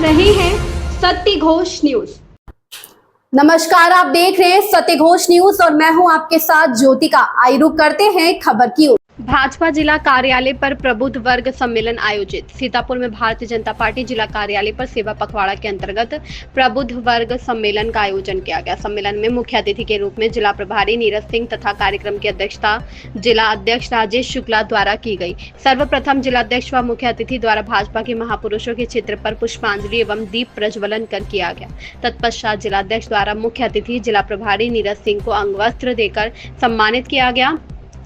रहे हैं सत्य घोष न्यूज। नमस्कार, आप देख रहे हैं सत्य घोष न्यूज और मैं हूं आपके साथ ज्योतिका। आइए रुक करते हैं खबर की ओर। भाजपा जिला कार्यालय पर प्रबुद्ध वर्ग सम्मेलन आयोजित। सीतापुर में भारतीय जनता पार्टी जिला कार्यालय पर सेवा पखवाड़ा के अंतर्गत प्रबुद्ध वर्ग सम्मेलन का आयोजन किया गया। सम्मेलन में मुख्य अतिथि के रूप में जिला प्रभारी नीरज सिंह तथा कार्यक्रम की अध्यक्षता जिला अध्यक्ष राजेश शुक्ला द्वारा की गई। सर्वप्रथम जिलाध्यक्ष व मुख्य अतिथि द्वारा भाजपा के महापुरुषों के चित्र पर पुष्पांजलि एवं दीप प्रज्वलन कर किया गया। तत्पश्चात जिलाध्यक्ष द्वारा मुख्य अतिथि जिला प्रभारी नीरज सिंह को अंगवस्त्र देकर सम्मानित किया गया।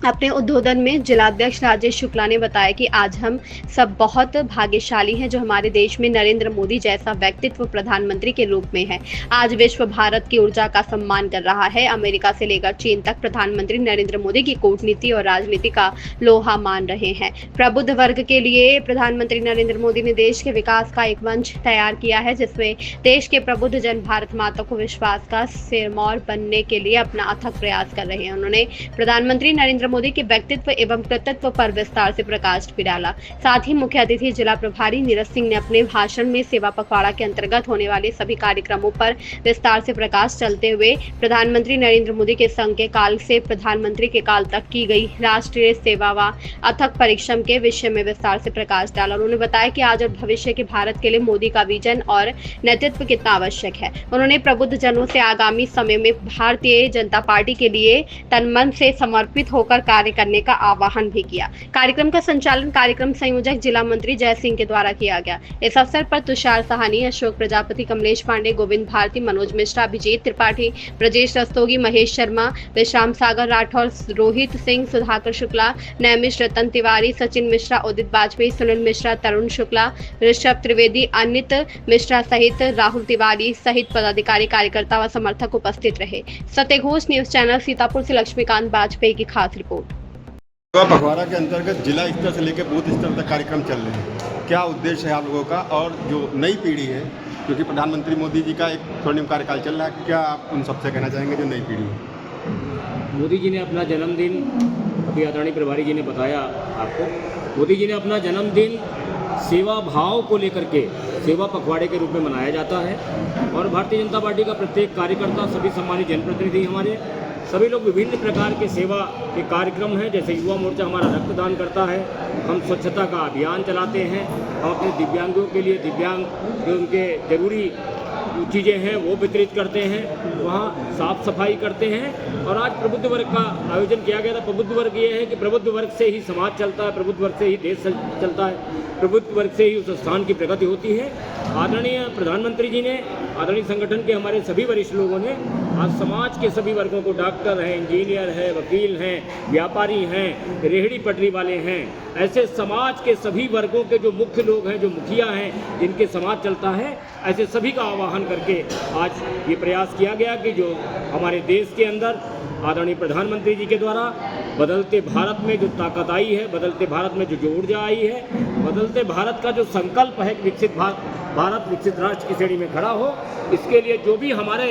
अपने उद्बोधन में जिलाध्यक्ष राजेश शुक्ला ने बताया कि आज हम सब बहुत भाग्यशाली हैं जो हमारे देश में नरेंद्र मोदी जैसा व्यक्तित्व प्रधानमंत्री के रूप में है। आज विश्व भारत की ऊर्जा का सम्मान कर रहा है। अमेरिका से लेकर चीन तक प्रधानमंत्री नरेंद्र मोदी की कूटनीति और राजनीति का लोहा मान रहे हैं। प्रबुद्ध वर्ग के लिए प्रधानमंत्री नरेंद्र मोदी ने देश के विकास का एक मंच तैयार किया है, जिसमें देश के प्रबुद्ध जन भारत माता को विश्वास का सिरमौर बनने के लिए अपना अथक प्रयास कर रहे हैं। उन्होंने प्रधानमंत्री नरेंद्र मोदी के व्यक्तित्व एवं कृतित्व पर विस्तार से प्रकाश भी डाला। साथ ही मुख्य अतिथि जिला प्रभारी नीरज सिंह ने अपने भाषण में सेवा पखवाड़ा के अंतर्गत होने वाले सभी कार्यक्रमों पर विस्तार से प्रकाश चलते हुए प्रधानमंत्री नरेंद्र मोदी के संघ के काल से प्रधानमंत्री के काल तक की गई राष्ट्रीय सेवा व अथक परिश्रम के विषय में विस्तार से प्रकाश डाला। उन्होंने बताया कि आज और भविष्य के भारत के लिए मोदी का विजन और नेतृत्व कितना आवश्यक है। उन्होंने प्रबुद्ध जनों से आगामी समय में भारतीय जनता पार्टी के लिए तन मन से समर्पित होकर कार्य करने का आह्वान भी किया। कार्यक्रम का संचालन कार्यक्रम संयोजक जिला मंत्री जय सिंह के द्वारा किया गया। इस अवसर पर तुषार साहनी, अशोक प्रजापति, कमलेश पांडे, गोविंद भारती, मनोज मिश्रा, अभिजीत त्रिपाठी, ब्रजेश रस्तोगी, महेश शर्मा, विश्राम सागर राठौर, रोहित सिंह, सुधाकर शुक्ला, नैमिष, रतन तिवारी, सचिन मिश्रा, उदित बाजपेयी, सुनील मिश्रा, तरुण शुक्ला, ऋषभ त्रिवेदी, अनित मिश्रा सहित राहुल तिवारी सहित पदाधिकारी, कार्यकर्ता व समर्थक उपस्थित रहे। सत्य घोष न्यूज चैनल सीतापुर से लक्ष्मीकांत बाजपेयी की खास रिपोर्ट। पखवाड़ा के अंतर्गत जिला स्तर से लेकर बूथ स्तर तक कार्यक्रम चल रहे हैं। क्या उद्देश्य है आप लोगों का, और जो नई पीढ़ी है, क्योंकि प्रधानमंत्री मोदी जी का एक स्वर्णिम कार्यकाल चल रहा है, क्या आप उन सबसे कहना चाहेंगे जो नई पीढ़ी है? मोदी जी ने अपना जन्मदिन, अभी आदरणीय प्रभारी जी ने बताया आपको, मोदी जी ने अपना जन्मदिन सेवा भाव को लेकर के सेवा पखवाड़े के रूप में मनाया जाता है। और भारतीय जनता पार्टी का प्रत्येक कार्यकर्ता, सभी सम्मानित जनप्रतिनिधि हमारे सभी लोग विभिन्न प्रकार के सेवा के कार्यक्रम हैं। जैसे युवा मोर्चा हमारा रक्तदान करता है, हम स्वच्छता का अभियान चलाते हैं, हम अपने दिव्यांगों के लिए दिव्यांग जो उनके जरूरी चीज़ें हैं वो वितरित करते हैं, वहाँ साफ सफाई करते हैं। और आज प्रबुद्ध वर्ग का आयोजन किया गया था। प्रबुद्ध वर्ग ये है कि प्रबुद्ध वर्ग से ही समाज चलता है, प्रबुद्ध वर्ग से ही देश चलता है, प्रबुद्ध वर्ग से ही उस स्थान की प्रगति होती है। आदरणीय प्रधानमंत्री जी ने, आदरणीय संगठन के हमारे सभी वरिष्ठ लोगों ने आज समाज के सभी वर्गों को, डॉक्टर हैं, इंजीनियर हैं, वकील हैं, व्यापारी हैं, रेहड़ी पटरी वाले हैं, ऐसे समाज के सभी वर्गों के जो मुख्य लोग हैं, जो मुखिया हैं, जिनके समाज चलता है, ऐसे सभी का आह्वान करके आज ये प्रयास किया गया कि जो हमारे देश के अंदर आदरणीय प्रधानमंत्री जी के द्वारा बदलते भारत में जो ताकत आई है, बदलते भारत में जो ऊर्जा आई है, बदलते भारत का जो संकल्प है कि विकसित भारत विकसित राष्ट्र की श्रेणी में खड़ा हो, इसके लिए जो भी हमारे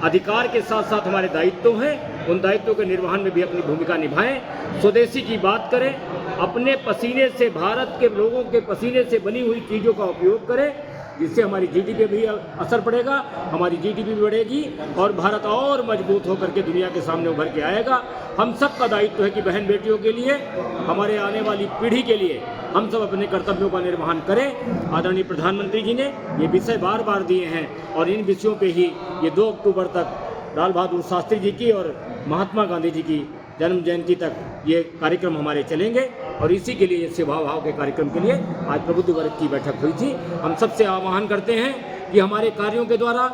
अधिकार के साथ साथ हमारे दायित्व हैं, उन दायित्वों के निर्वहन में भी अपनी भूमिका निभाएं। स्वदेशी की बात करें, अपने पसीने से, भारत के लोगों के पसीने से बनी हुई चीज़ों का उपयोग करें, जिससे हमारी जीडीपी भी असर पड़ेगा, हमारी जीडीपी भी बढ़ेगी और भारत और मजबूत होकर के दुनिया के सामने उभर के आएगा। हम सब का दायित्व है कि बहन बेटियों के लिए, हमारे आने वाली पीढ़ी के लिए हम सब अपने कर्तव्यों का निर्वहन करें। आदरणीय प्रधानमंत्री जी ने ये विषय बार बार दिए हैं और इन विषयों पे ही ये 2 अक्टूबर तक लाल बहादुर शास्त्री जी की और महात्मा गांधी जी की जन्म जयंती तक ये कार्यक्रम हमारे चलेंगे। और इसी के लिए, ये सेवा भाव के कार्यक्रम के लिए आज प्रबुद्ध वर्ग की बैठक हुई थी। हम सबसे आह्वान करते हैं कि हमारे कार्यों के द्वारा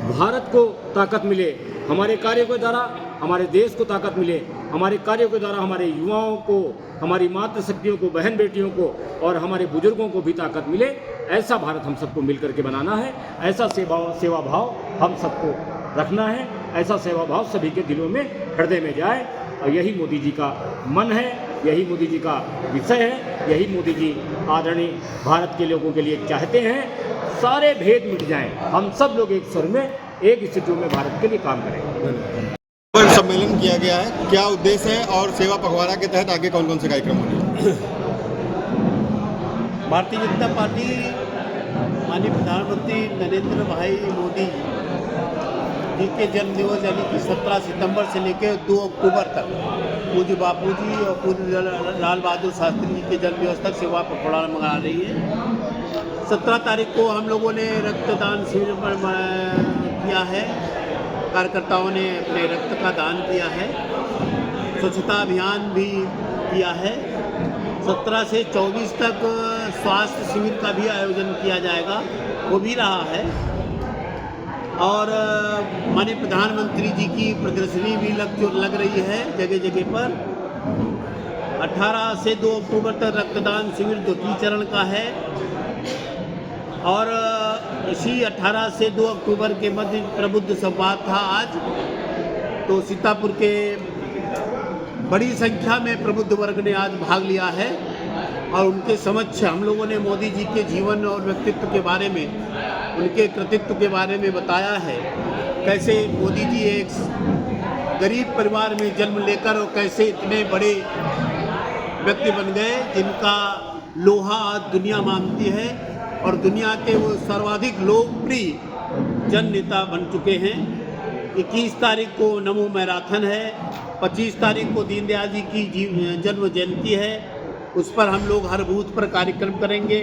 भारत को ताकत मिले, हमारे कार्यों के द्वारा हमारे देश को ताकत मिले, हमारे कार्यों के द्वारा हमारे युवाओं को, हमारी मातृशक्तियों को, बहन बेटियों को और हमारे बुजुर्गों को भी ताकत मिले। ऐसा भारत हम सबको मिल करके बनाना है, ऐसा सेवा भाव हम सबको रखना है, ऐसा सेवा भाव सभी के दिलों में, हृदय में जाए। और यही मोदी जी का मन है, यही मोदी जी का विषय है, यही मोदी जी आदरणीय भारत के लोगों के लिए चाहते हैं। सारे भेद मिट जाएं, हम सब लोग एक स्वर में, एक स्थितियों में भारत के लिए काम करें। सम्मेलन किया गया है, क्या उद्देश्य है और सेवा पखवाड़ा के तहत आगे कौन कौन से कार्यक्रम होंगे? भारतीय जनता पार्टी माननीय प्रधानमंत्री नरेंद्र भाई मोदी जी के जन्मदिवस यानी कि 17 सितंबर से लेकर 2 अक्टूबर तक पूज्य बापू जी और पूज्य लाल बहादुर शास्त्री जी के जन्मदिवस तक सेवा पखवाड़ा मना रही है। 17 तारीख को हम लोगों ने रक्तदान शिविर पर किया है। कार्यकर्ताओं ने अपने रक्त का दान किया है। स्वच्छता अभियान भी किया है। 17 से 24 तक स्वास्थ्य शिविर का भी आयोजन किया जाएगा, वो भी रहा है। और माननीय प्रधानमंत्री जी की प्रदर्शनी भी लग रही है जगह जगह पर। 18 से 2 अक्टूबर तक रक्तदान शिविर द्वितीय चरण का है। और इसी 18 से 2 अक्टूबर के मध्य प्रबुद्ध संवाद था आज। तो सीतापुर के बड़ी संख्या में प्रबुद्ध वर्ग ने आज भाग लिया है और उनके समक्ष हम लोगों ने मोदी जी के जीवन और व्यक्तित्व के बारे में, उनके कृतित्व के बारे में बताया है। कैसे मोदी जी एक गरीब परिवार में जन्म लेकर और कैसे इतने बड़े व्यक्ति बन गए जिनका लोहा आज दुनिया मानती है और दुनिया के वो सर्वाधिक लोकप्रिय जन नेता बन चुके हैं। 21 तारीख को नमो मैराथन है। 25 तारीख को दीनदयाल जी की जन्म जयंती है। उस पर हम लोग हर बूथ पर कार्यक्रम करेंगे,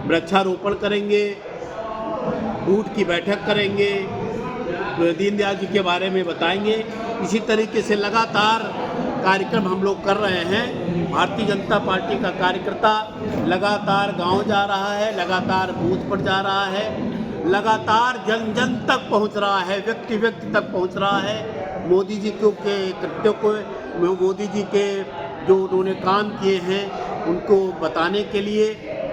वृक्षारोपण करेंगे, बूथ की बैठक करेंगे, दीनदयाल जी के बारे में बताएंगे। इसी तरीके से लगातार कार्यक्रम हम लोग कर रहे हैं। भारतीय जनता पार्टी का कार्यकर्ता लगातार गांव जा रहा है, लगातार बूथ पर जा रहा है, लगातार जन जन तक पहुंच रहा है, व्यक्ति व्यक्ति तक पहुंच रहा है। मोदी जी के कृत्यों को, मोदी जी के जो उन्होंने काम किए हैं उनको बताने के लिए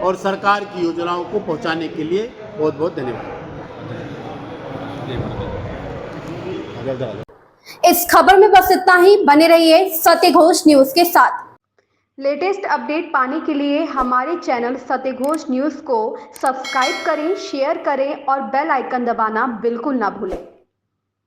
और सरकार की योजनाओं को पहुंचाने के लिए बहुत बहुत धन्यवाद। इस खबर में बस इतना ही। बने रहिए सत्य घोष न्यूज के साथ। लेटेस्ट अपडेट पाने के लिए हमारे चैनल सत्य घोष न्यूज़ को सब्सक्राइब करें, शेयर करें और बेल आइकन दबाना बिल्कुल ना भूलें।